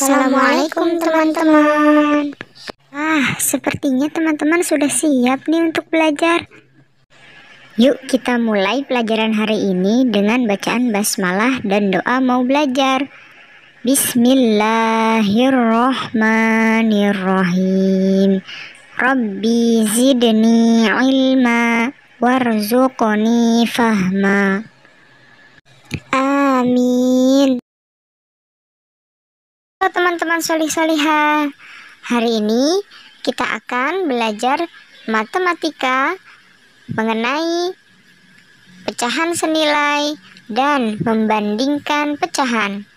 Assalamualaikum teman-teman. Sepertinya teman-teman sudah siap nih untuk belajar. Yuk kita mulai pelajaran hari ini dengan bacaan basmalah dan doa mau belajar. Bismillahirrahmanirrahim. Rabbi zidni ilma warzuqni fahma. Amin. Teman-teman solih-solihah, hari ini kita akan belajar matematika mengenai pecahan senilai dan membandingkan pecahan.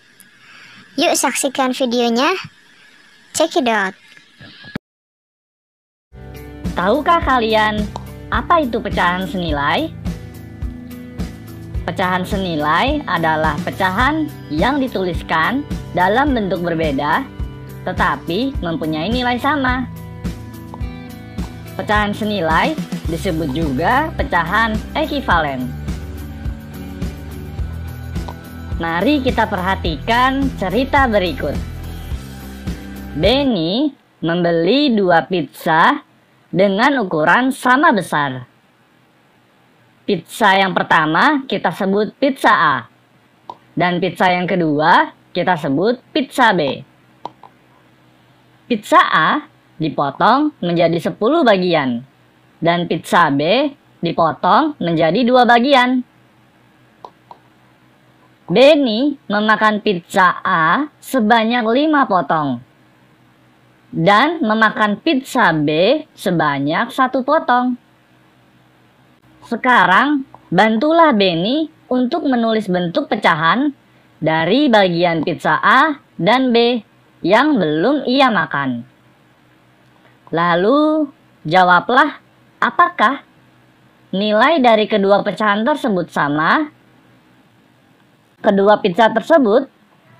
Yuk saksikan videonya. Check it out. Tahukah kalian apa itu pecahan senilai? Pecahan senilai adalah pecahan yang dituliskan dalam bentuk berbeda tetapi mempunyai nilai sama. Pecahan senilai disebut juga pecahan ekivalen. Mari kita perhatikan cerita berikut. Benny membeli 2 pizza dengan ukuran sama besar. Pizza yang pertama kita sebut pizza A, dan pizza yang kedua kita sebut pizza B. Pizza A dipotong menjadi 10 bagian, dan pizza B dipotong menjadi 2 bagian. Benny memakan pizza A sebanyak 5 potong, dan memakan pizza B sebanyak 1 potong. Sekarang, bantulah Benny untuk menulis bentuk pecahan dari bagian pizza A dan B yang belum ia makan. Lalu, jawablah apakah nilai dari kedua pecahan tersebut sama? Kedua pizza tersebut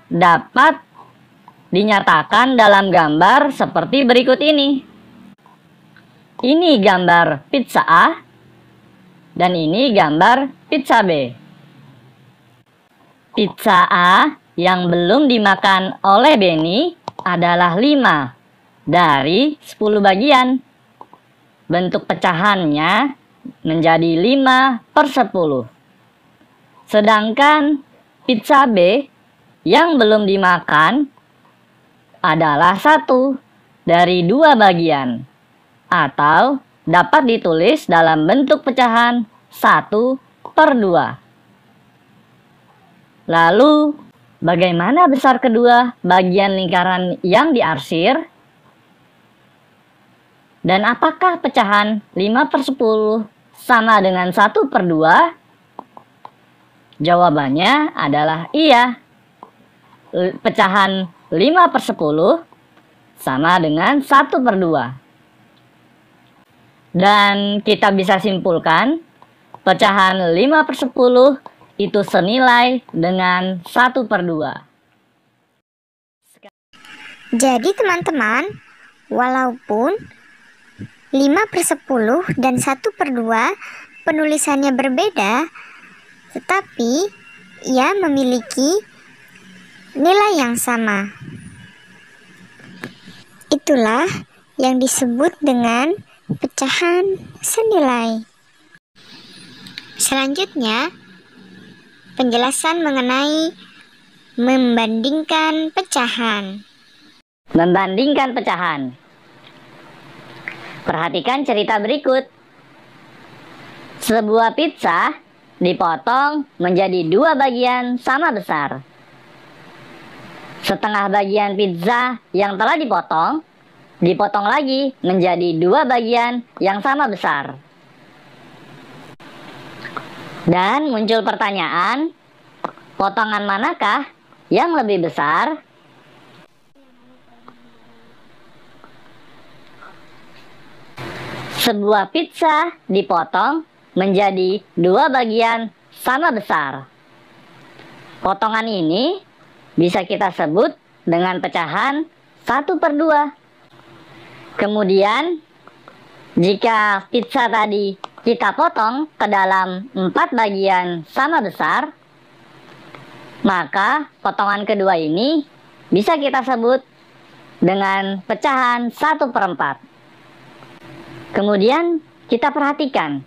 dapat dinyatakan dalam gambar seperti berikut ini. Ini gambar pizza A. Dan ini gambar pizza B. Pizza A yang belum dimakan oleh Benny adalah 5 dari 10 bagian. Bentuk pecahannya menjadi 5/10. Sedangkan pizza B yang belum dimakan adalah 1 dari 2 bagian. Atau dapat ditulis dalam bentuk pecahan 1/2. Lalu, bagaimana besar kedua bagian lingkaran yang diarsir? Dan apakah pecahan 5/10 sama dengan 1/2? Jawabannya adalah iya. Pecahan 5/10 sama dengan 1/2. Dan kita bisa simpulkan, pecahan 5/10 itu senilai dengan 1/2. Jadi teman-teman, walaupun 5/10 dan 1/2 penulisannya berbeda, tetapi ia memiliki nilai yang sama. Itulah yang disebut dengan pecahan senilai. Selanjutnya, penjelasan mengenai membandingkan pecahan. Membandingkan pecahan. Perhatikan cerita berikut. Sebuah pizza dipotong menjadi 2 bagian sama besar. Setengah bagian pizza yang telah dipotong lagi menjadi 2 bagian yang sama besar. Dan muncul pertanyaan, potongan manakah yang lebih besar? Sebuah pizza dipotong menjadi 2 bagian sama besar. Potongan ini bisa kita sebut dengan pecahan 1/2. Kemudian, jika pizza tadi kita potong ke dalam 4 bagian sama besar, maka potongan kedua ini bisa kita sebut dengan pecahan 1/4. Kemudian kita perhatikan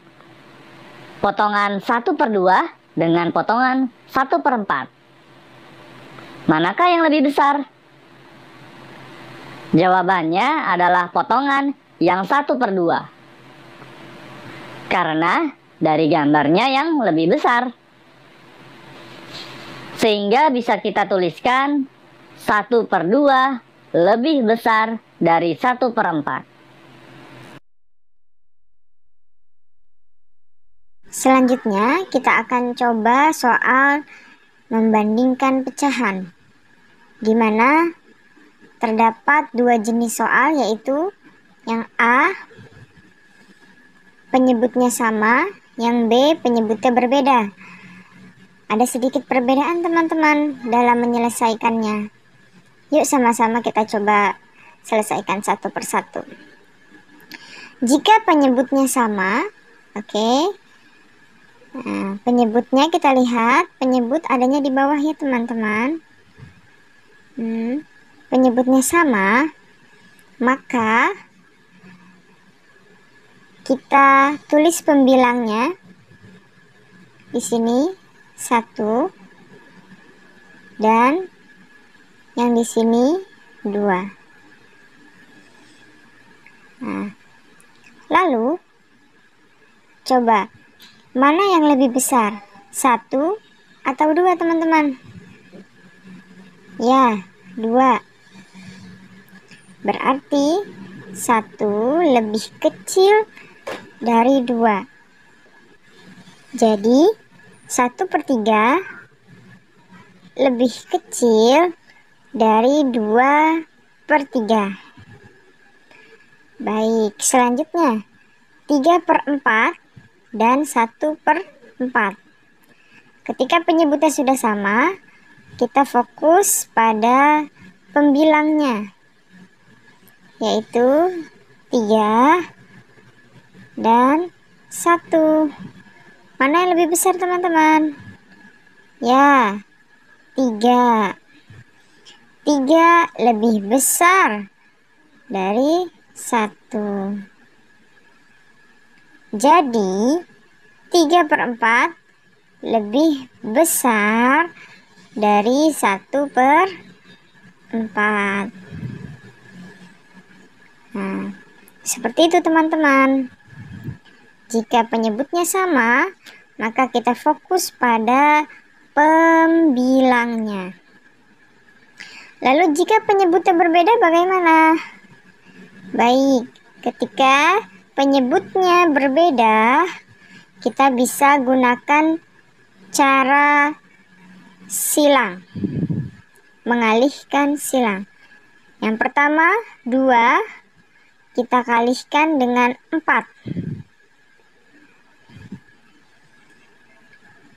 potongan 1/2 dengan potongan 1/4. Manakah yang lebih besar? Jawabannya adalah potongan yang 1/2. Karena dari gambarnya yang lebih besar. Sehingga bisa kita tuliskan 1/2 lebih besar dari 1/4. Selanjutnya kita akan coba soal membandingkan pecahan, di mana terdapat dua jenis soal, yaitu yang A penyebutnya sama, yang B penyebutnya berbeda. Ada sedikit perbedaan teman-teman dalam menyelesaikannya. Yuk sama-sama kita coba selesaikan satu persatu. Jika penyebutnya sama, oke. Nah, penyebutnya kita lihat, penyebut adanya di bawah ya teman-teman. Penyebutnya sama, maka kita tulis pembilangnya di sini 1 dan yang di sini 2. Nah, lalu coba mana yang lebih besar, 1 atau 2 teman-teman? Ya, 2. Berarti 1 lebih kecil dari 2. Jadi 1/3 lebih kecil dari 2/3. Baik, selanjutnya 3/4 dan 1/4. Ketika penyebutnya sudah sama, kita fokus pada pembilangnya, yaitu 3 dan 1. Mana yang lebih besar teman-teman? Ya, 3. 3 lebih besar dari 1. Jadi 3/4 lebih besar dari 1/4. Nah, seperti itu teman-teman. Jika penyebutnya sama, maka kita fokus pada pembilangnya. Lalu jika penyebutnya berbeda bagaimana? Baik, ketika penyebutnya berbeda, kita bisa gunakan cara silang, mengalihkan silang. Yang pertama, 2 kita kalikan dengan 4.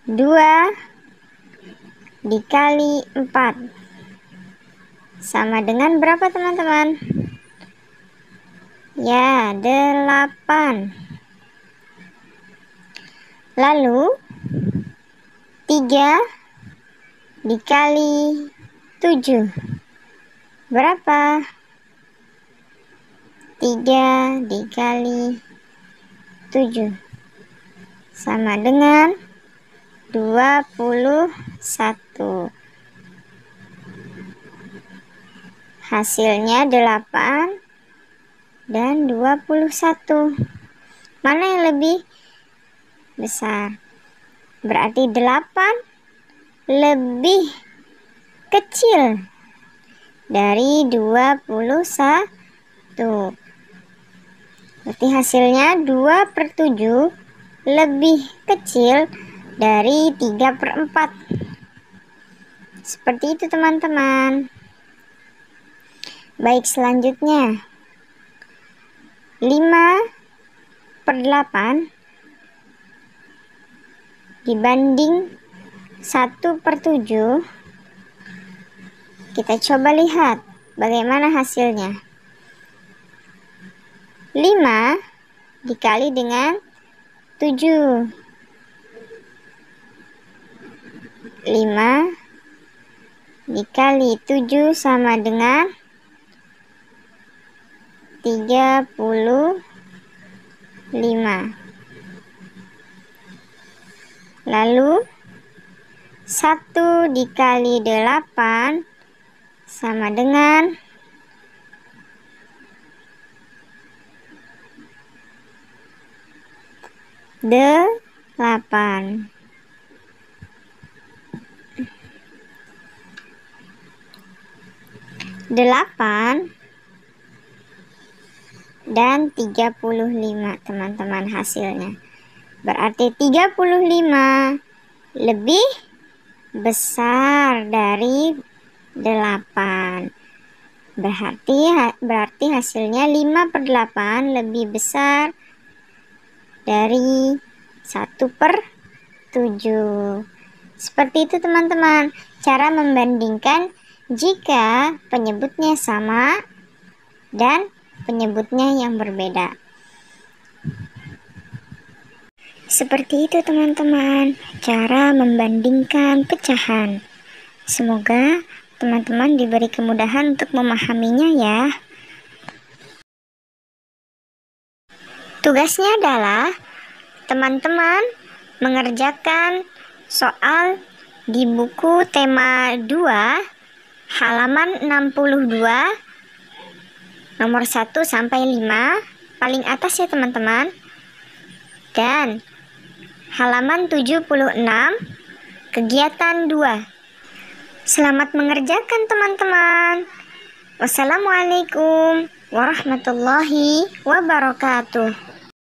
2 dikali 4 sama dengan berapa teman-teman? Ya, 8. Lalu 3 dikali 7 berapa? 3 dikali 7 sama dengan 21. Hasilnya 8 dan 21. Mana yang lebih besar? Berarti 8 lebih kecil dari 21. Berarti hasilnya 2/7 lebih kecil dari 3/4. Seperti itu teman-teman. Baik, selanjutnya 5/8 dibanding 1/7. Kita coba lihat bagaimana hasilnya. 5 dikali dengan 7. 5 dikali 7 sama dengan 35. Lalu 1 dikali 8 sama dengan 8. 8 dan 35 teman-teman hasilnya. Berarti 35 lebih besar dari 8. Berarti hasilnya 5/8 lebih besar dari 1/7. Seperti itu teman-teman, cara membandingkan jika penyebutnya sama dan penyebutnya yang berbeda. Seperti itu teman-teman, cara membandingkan pecahan. Semoga teman-teman diberi kemudahan untuk memahaminya ya. Tugasnya adalah teman-teman mengerjakan soal di buku tema 2 halaman 62 nomor 1 sampai 5 paling atas ya teman-teman, dan halaman 76 kegiatan 2. Selamat mengerjakan teman-teman. Wassalamualaikum warahmatullahi wabarakatuh.